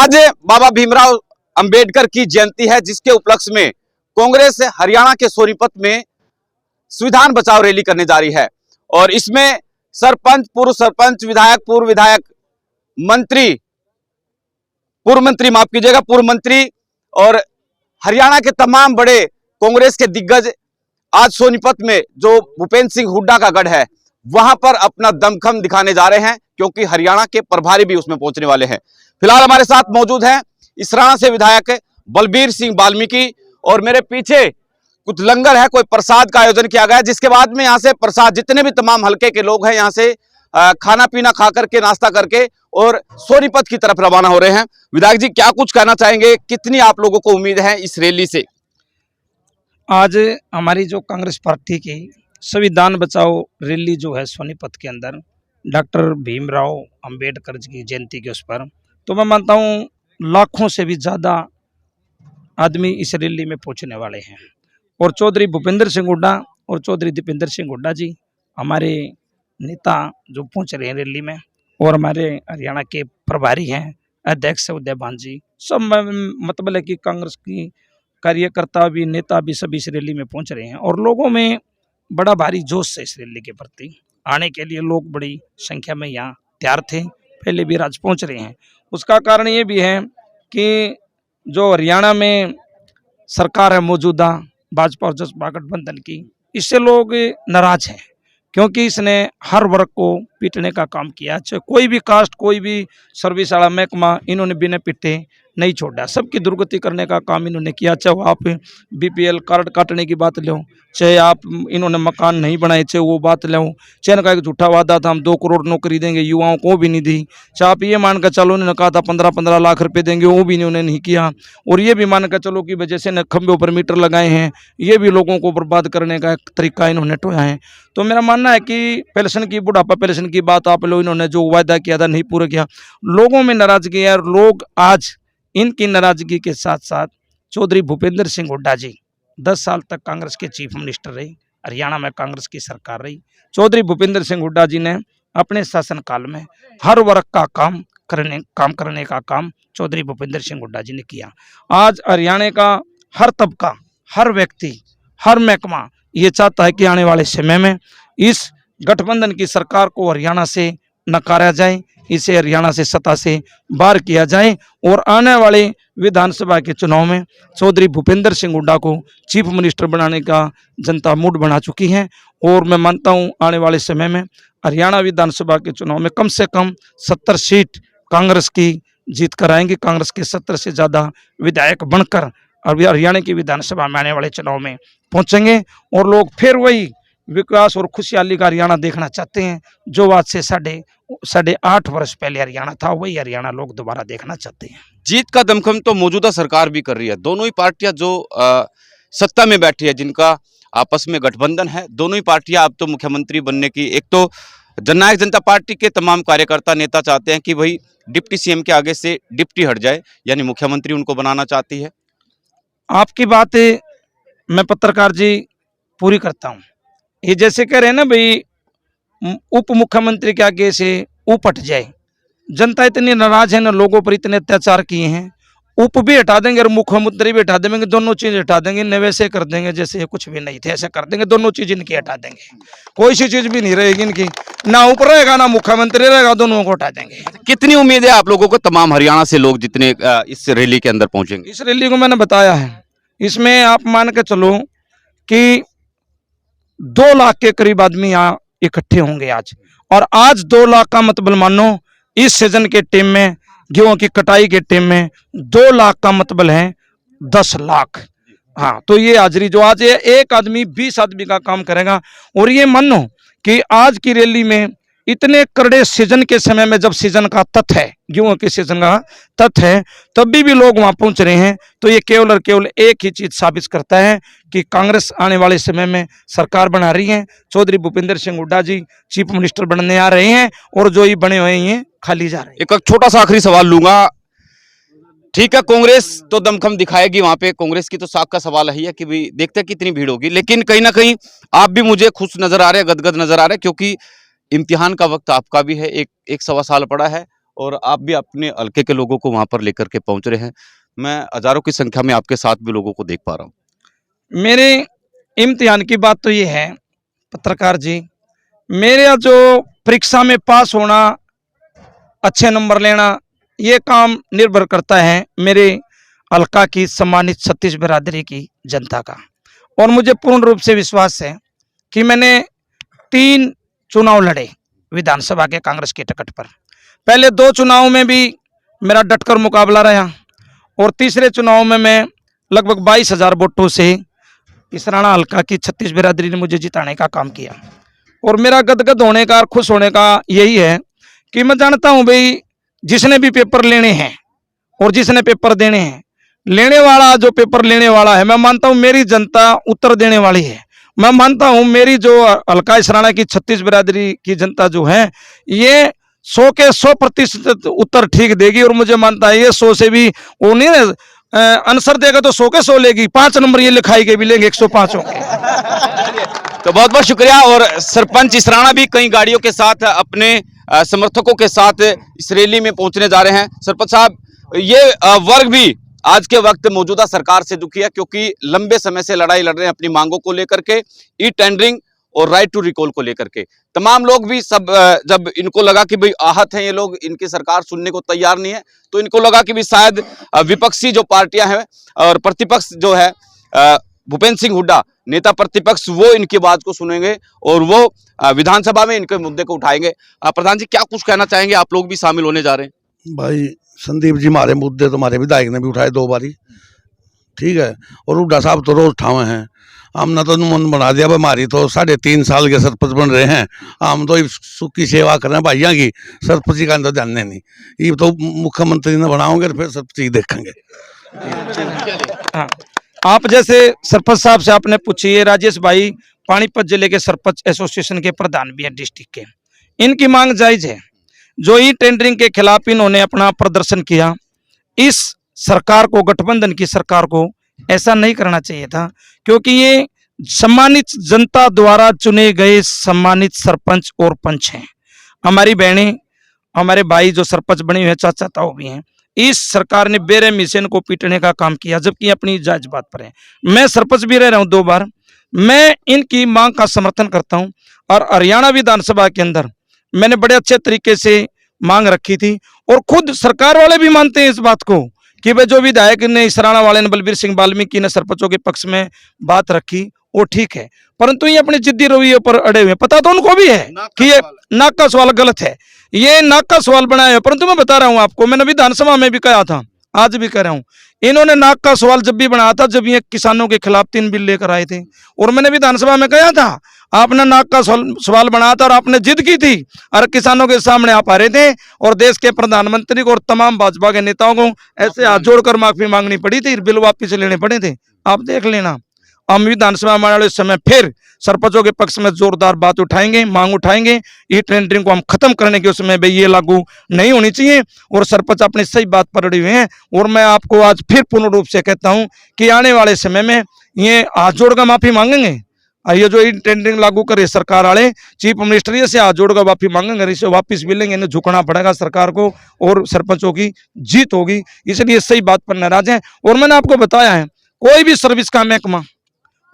आज बाबा भीमराव अंबेडकर की जयंती है, जिसके उपलक्ष्य में कांग्रेस हरियाणा के सोनीपत में संविधान बचाओ रैली करने जा रही है। और इसमें सरपंच, पूर्व सरपंच, विधायक, पूर्व विधायक, मंत्री, पूर्व मंत्री, माफ कीजिएगा, पूर्व मंत्री और हरियाणा के तमाम बड़े कांग्रेस के दिग्गज आज सोनीपत में जो भूपेंद्र सिंह हुड्डा का गढ़ है वहां पर अपना दमखम दिखाने जा रहे हैं, क्योंकि हरियाणा के प्रभारी भी उसमें पहुंचने वाले हैं। फिलहाल हमारे साथ मौजूद हैं इसराना से विधायक बलबीर सिंह वाल्मीकि, और मेरे पीछे कुछ लंगर है, कोई प्रसाद का आयोजन किया गया है, जिसके बाद में यहाँ से प्रसाद, जितने भी तमाम हलके के लोग हैं यहाँ से खाना पीना खा करके, नाश्ता करके और सोनीपत की तरफ रवाना हो रहे हैं। विधायक जी, क्या कुछ कहना चाहेंगे? कितनी आप लोगों को उम्मीद है इस रैली से? आज हमारी जो कांग्रेस पार्टी की संविधान बचाओ रैली जो है सोनीपत के अंदर डॉक्टर भीमराव अंबेडकर जी की जयंती के उस पर, तो मैं मानता हूँ लाखों से भी ज़्यादा आदमी इस रैली में पहुँचने वाले हैं। और चौधरी भूपेंद्र सिंह हुड्डा और चौधरी दीपेंद्र सिंह हुड्डा जी हमारे नेता जो पहुँच रहे हैं रैली में, और हमारे हरियाणा के प्रभारी हैं अध्यक्ष उदयभान जी, सब मतलब है कि कांग्रेस की कार्यकर्ता भी, नेता भी, सभी इस रैली में पहुंच रहे हैं। और लोगों में बड़ा भारी जोश है इस रैली के प्रति आने के लिए। लोग बड़ी संख्या में यहाँ तैयार थे, पहले भी आज पहुंच रहे हैं। उसका कारण ये भी है कि जो हरियाणा में सरकार है मौजूदा भाजपा और जसपा गठबंधन की, इससे लोग नाराज हैं, क्योंकि इसने हर वर्ग को पीटने का काम किया। चाहे कोई भी कास्ट, कोई भी सर्विस वाला महकमा इन्होंने बिना पिटे नहीं छोड़ा, सबकी दुर्गति करने का काम इन्होंने किया। चाहे आप बीपीएल कार्ड काटने की बात लो, चाहे आप इन्होंने मकान नहीं बनाए, चाहे वो बात लो, चाहे इनका एक झूठा वादा था हम 2 करोड़ नौकरी देंगे युवाओं को, भी नहीं दी। चाहे आप ये मान कर चलो उन्होंने कहा था 15-15 लाख रुपए देंगे, वो भी इन्होंने नहीं किया। और ये भी मान कर चलो कि वजह से खंभे पर मीटर लगाए हैं, ये भी लोगों को बर्बाद करने का एक तरीका इन्होंने टोया है। तो मेरा मानना है कि पेंशन की, बुढ़ापा पेंशन की बात आप लोग इन्होंने जो वायदा किया था नहीं पूरा किया, लोगों में नाराजगी है। और लोग आज इनकी नाराजगी के साथ साथ चौधरी भूपेंद्र सिंह हुड्डा जी 10 साल तक कांग्रेस के चीफ मिनिस्टर रही, हरियाणा में कांग्रेस की सरकार रही। चौधरी भूपेंद्र सिंह हुड्डा जी ने अपने शासनकाल में हर वर्ग का काम करने का काम चौधरी भूपेंद्र सिंह हुड्डा जी ने किया। आज हरियाणा का हर तबका, हर व्यक्ति, हर महकमा ये चाहता है कि आने वाले समय में इस गठबंधन की सरकार को हरियाणा से नकारा जाए, इसे हरियाणा से सत्ता से बाहर किया जाए। और आने वाले विधानसभा के चुनाव में चौधरी भूपेंद्र सिंह हुड्डा को चीफ मिनिस्टर बनाने का जनता मूड बना चुकी है। और मैं मानता हूं आने वाले समय में हरियाणा विधानसभा के चुनाव में कम से कम 70 सीट कांग्रेस की जीत कर आएंगे। कांग्रेस के 70 से ज़्यादा विधायक बनकर हरियाणा की विधानसभा में आने वाले चुनाव में पहुंचेंगे। और लोग फिर वही विकास और खुशहाली का हरियाणा देखना चाहते हैं, जो आज से साढ़े 8 वर्ष पहले हरियाणा था, वही हरियाणा लोग दोबारा देखना चाहते हैं। जीत का दमखम तो मौजूदा सरकार भी कर रही है। दोनों ही पार्टियां जो सत्ता में बैठी है, जिनका आपस में गठबंधन है, दोनों ही पार्टियां अब तो मुख्यमंत्री बनने की, एक तो जननायक जनता पार्टी के तमाम कार्यकर्ता नेता चाहते हैं कि भाई डिप्टी सीएम के आगे से डिप्टी हट जाए, यानी मुख्यमंत्री उनको बनाना चाहती है। आपकी बात मैं पत्रकार जी पूरी करता हूँ। ये जैसे कह रहे हैं ना भाई उप मुख्यमंत्री के आगे से उप हट जाए, जनता इतनी नाराज है ना, लोगों पर इतने अत्याचार किए हैं, उप भी हटा देंगे और मुख्यमंत्री भी हटा देंगे, दोनों चीज हटा देंगे, न वैसे कर देंगे जैसे कुछ भी नहीं थे, ऐसे कर देंगे, दोनों चीज इनकी हटा देंगे, कोई सी चीज भी नहीं रहेगी इनकी, ना ऊपर रहेगा ना मुख्यमंत्री रहेगा, दोनों को हटा देंगे। कितनी उम्मीद है आप लोगों को तमाम हरियाणा से लोग जितने इस रैली के अंदर पहुंचेंगे? इस रैली को मैंने बताया है, इसमें आप मान के चलो कि 2 लाख के करीब आदमी यहाँ इकट्ठे होंगे आज। और आज 2 लाख का मतलब मानो इस सीजन के टाइम में, गेहूं की कटाई के टाइम में 2 लाख का मतलब है 10 लाख। हाँ, तो ये हाजिरी जो आज एक आदमी 20 आदमी का काम करेगा। और ये मानो कि आज की रैली में इतने कड़े सीजन के समय में, जब सीजन का तथ्य है, गेहूं के सीजन का तथ्य है, तभी भी लोग वहां पहुंच रहे हैं। तो ये केवल और केवल एक ही चीज साबित करता है कि कांग्रेस आने वाले समय में सरकार बना रही है। चौधरी भूपेंद्र सिंह हुड्डा जी चीफ मिनिस्टर बनने आ रहे हैं, और जो ही बने हुए हैं खाली जा रहे हैं। एक छोटा सा आखिरी सवाल लूंगा। ठीक है, कांग्रेस तो दमखम दिखाएगी वहां पे, कांग्रेस की तो साख का सवाल है कि भाई देखते हैं कितनी भीड़ होगी, लेकिन कहीं ना कहीं आप भी मुझे खुश नजर आ रहे हैं, गदगद नजर आ रहे हैं, क्योंकि इम्तिहान का वक्त आपका भी है, एक 1-1.25 साल पड़ा है और आप भी अपने हल्के के लोगों को वहां पर लेकर के पहुंच रहे हैं। मैं हजारों की संख्या में आपके साथ भी लोगों को देख पा रहा हूँ। मेरे इम्तिहान की बात तो ये है पत्रकार जी, मेरा जो परीक्षा में पास होना, अच्छे नंबर लेना, ये काम निर्भर करता है मेरे हल्का की सम्मानित छत्तीस बिरादरी की जनता का। और मुझे पूर्ण रूप से विश्वास है कि मैंने 3 चुनाव लड़े विधानसभा के कांग्रेस के टिकट पर। पहले 2 चुनाव में भी मेरा डटकर मुकाबला रहा और तीसरे चुनाव में मैं लगभग 22,000 वोटों से इसराना हल्का की छत्तीस बिरादरी ने मुझे जिताने का काम किया। और मेरा गदगद होने का और खुश होने का यही है कि मैं जानता हूं भाई, जिसने भी पेपर लेने हैं और जिसने पेपर देने हैं, लेने वाला जो पेपर लेने वाला है, मैं मानता हूं मेरी जनता उत्तर देने वाली है। मैं मानता हूं मेरी जो हल्का इसराना की छत्तीस बिरादरी की जनता जो है, ये 100 के 100% उत्तर ठीक देगी। और मुझे मानता है ये 100 से भी वो नहीं आंसर देगा तो 100 के 100 लेगी, 5 नंबर ये लिखाई के भी लेंगे 105 के। तो बहुत बहुत शुक्रिया। और सरपंच इसराना भी कई गाड़ियों के साथ अपने समर्थकों के साथ इस रैली में पहुंचने जा रहे हैं। सरपंच साहब, ये वर्ग भी आज के वक्त मौजूदा सरकार से दुखी है, क्योंकि लंबे समय से लड़ाई लड़ रहे हैं अपनी मांगों को लेकर के, ई टेंडरिंग और राइट टू रिकॉल को लेकर के। तमाम लोग भी सब जब इनको लगा कि भाई आहत हैं ये लोग, इनकी सरकार सुनने को तैयार नहीं है, तो इनको लगा कि भी शायद विपक्षी जो पार्टियां हैं और प्रतिपक्ष जो है भूपेंद्र सिंह हुड्डा नेता प्रतिपक्ष, वो इनकी बात को सुनेंगे और वो विधानसभा में इनके मुद्दे को उठाएंगे। प्रधान जी, क्या कुछ कहना चाहेंगे? आप लोग भी शामिल होने जा रहे हैं। भाई संदीप जी, हमारे मुद्दे तो हमारे विधायक ने भी उठाए 2 बारी, ठीक है, और हुड्डा साहब तो रोज उठावे हैं। हमने तो मन बना दिया, हमारी तो 3.5 साल के सरपंच बन रहे हैं, हम तो सुख की सेवा कर रहे हैं भाइयों की, सरपंच जी का तो जानने नहीं, ये तो मुख्यमंत्री ने बनाओगे फिर सरपंच जी देखेंगे। हाँ, आप जैसे सरपंच साहब से आपने पूछी है, राजेश भाई पानीपत जिले के सरपंच एसोसिएशन के प्रधान भी हैं डिस्ट्रिक्ट के, इनकी मांग जायज है। जो ई टेंडरिंग के खिलाफ इन्होंने अपना प्रदर्शन किया, इस सरकार को, गठबंधन की सरकार को ऐसा नहीं करना चाहिए था, क्योंकि ये सम्मानित जनता द्वारा चुने गए सम्मानित सरपंच और पंच हैं। हमारी बहनें, हमारे भाई जो सरपंच बने हुए हैं, चाचा ताऊ भी हैं। इस सरकार ने बेरहमी से इनको पीटने का काम किया, जबकि अपनी जायज बात पर है। मैं सरपंच भी रह रहा हूं 2 बार, मैं इनकी मांग का समर्थन करता हूं। और हरियाणा विधानसभा के अंदर मैंने बड़े अच्छे तरीके से मांग रखी थी, और खुद सरकार वाले भी मानते हैं इस बात को कि भाई जो विधायक ने इसराना वाले ने, बलबीर सिंह वाल्मीकि ने सरपंचों के पक्ष में बात रखी वो ठीक है, परंतु ये अपने जिद्दी रवैये पर अड़े हुए। पता तो उनको भी है कि ये नाक का सवाल गलत है, ये नाक का सवाल बनाया है। परंतु मैं बता रहा हूं आपको, मैंने विधानसभा में भी कहा था, आज भी कह रहा हूं, इन्होंने नाक का सवाल जब भी बनाया था जब ये किसानों के खिलाफ 3 बिल लेकर आए थे, और मैंने विधानसभा में कहा था आपने नाक का सवाल बनाया था और आपने जिद की थी, और किसानों के सामने आप आ रहे थे, और देश के प्रधानमंत्री को और तमाम भाजपा के नेताओं को ऐसे हाथ जोड़कर माफी मांगनी पड़ी थी, बिल वापिस लेने पड़े थे। आप देख लेना, हम विधानसभा वाले समय फिर सरपंचों के पक्ष में जोरदार बात उठाएंगे, मांग उठाएंगे। ई टेंडरिंग को हम खत्म करने के उसमें भाई ये लागू नहीं होनी चाहिए, और सरपंच अपनी सही बात पर अड़े हुए हैं। और मैं आपको आज फिर पूर्ण रूप से कहता हूं कि आने वाले समय में ये हाथ जोड़कर माफी मांगेंगे। ये जो ई टेंडरिंग लागू करे सरकार वाले, चीफ मिनिस्टर ये से हाथ जोड़कर माफी मांगेंगे, इसे वापिस भी लेंगे, इन्हें झुकना पड़ेगा सरकार को, और सरपंचों की जीत होगी। इसलिए सही बात पर नाराज है। और मैंने आपको बताया है, कोई भी सर्विस का महकमा,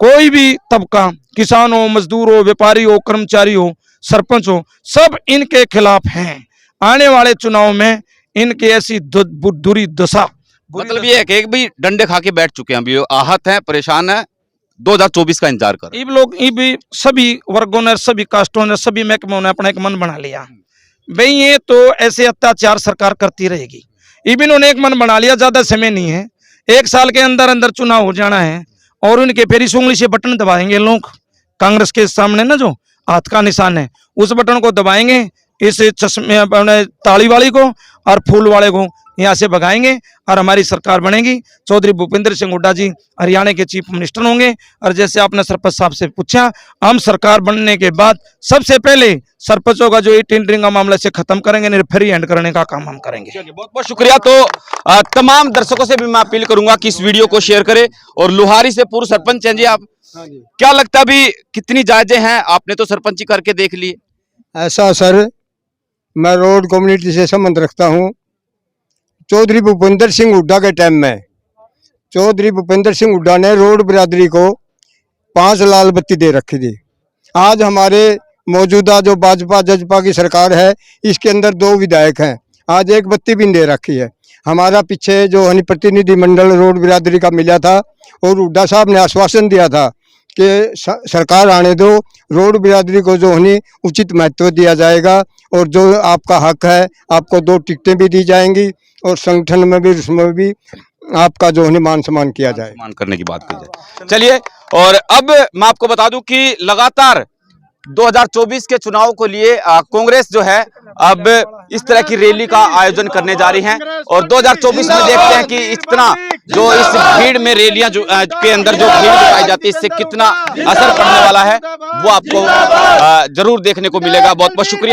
कोई भी तबका, किसान हो, मजदूर हो, व्यापारी हो, कर्मचारी हो, सरपंच हो, सब इनके खिलाफ हैं। आने वाले चुनाव में इनकी ऐसी बुरी दशा, मतलब ये है कि भाई डंडे खा के बैठ चुके हैं, अभी आहत हैं, परेशान है, 2024 का इंतजार कर। ये लोग, ये भी सभी वर्गों ने, सभी कास्टों ने, सभी महकमों ने अपना एक मन बना लिया भाई ये तो ऐसे अत्याचार सरकार करती रहेगी। इवन उन्होंने एक मन बना लिया, ज्यादा समय नहीं है, 1 साल के अंदर अंदर चुनाव हो जाना है, और उनके फिर इस उंगली से बटन दबाएंगे लोग। कांग्रेस के सामने ना जो हाथ का निशान है, उस बटन को दबाएंगे, इस चश्मे ताली वाली को और फूल वाले को यहाँ से भगाएंगे, और हमारी सरकार बनेगी। चौधरी भूपेंद्र सिंह हुड्डा जी हरियाणा के चीफ मिनिस्टर होंगे। और जैसे आपने सरपंच साहब से पूछा, हम सरकार बनने के बाद सबसे पहले सरपंचों का जो टेंडरिंग का मामला से खत्म करेंगे, नहीं फ्री हैंड करने का काम हम करेंगे। बहुत बहुत शुक्रिया। तो तमाम दर्शकों से भी मैं अपील करूंगा कि इस वीडियो को शेयर करें। और लोहारी से पूर्व सरपंच हैं जी आप, क्या लगता है अभी कितनी जायजें हैं? आपने तो सरपंची करके देख लिए। ऐसा सर मैं रोड कम्युनिटी से संबंध रखता हूँ। चौधरी भूपेंद्र सिंह हुड्डा के टाइम में चौधरी भूपेंद्र सिंह हुड्डा ने रोड बिरादरी को 5 लाल बत्ती दे रखी थी। आज हमारे मौजूदा जो भाजपा जजपा की सरकार है, इसके अंदर 2 विधायक हैं, आज 1 बत्ती भी दे रखी है। हमारा पीछे जो हनी प्रतिनिधिमंडल रोड बिरादरी का मिला था और हुड्डा साहब ने आश्वासन दिया था कि सरकार आने दो, रोड बिरादरी को जो हनी उचित महत्व दिया जाएगा और जो आपका हक है आपको 2 टिकटें भी दी जाएंगी और संगठन में भी उसमें भी आपका जो है मान सम्मान किया जाए। सम्मान करने की बात की जाए। चलिए, और अब मैं आपको बता दूं कि लगातार 2024 के चुनाव को लिए कांग्रेस जो है अब इस तरह की रैली का आयोजन करने जा रही है और 2024 में देखते हैं कि इतना जो इस भीड़ में रैलियां जो के अंदर जो भीड़ दिखाई जाती है इससे कितना असर पड़ने वाला है वो आपको जरूर देखने को मिलेगा। बहुत बहुत शुक्रिया।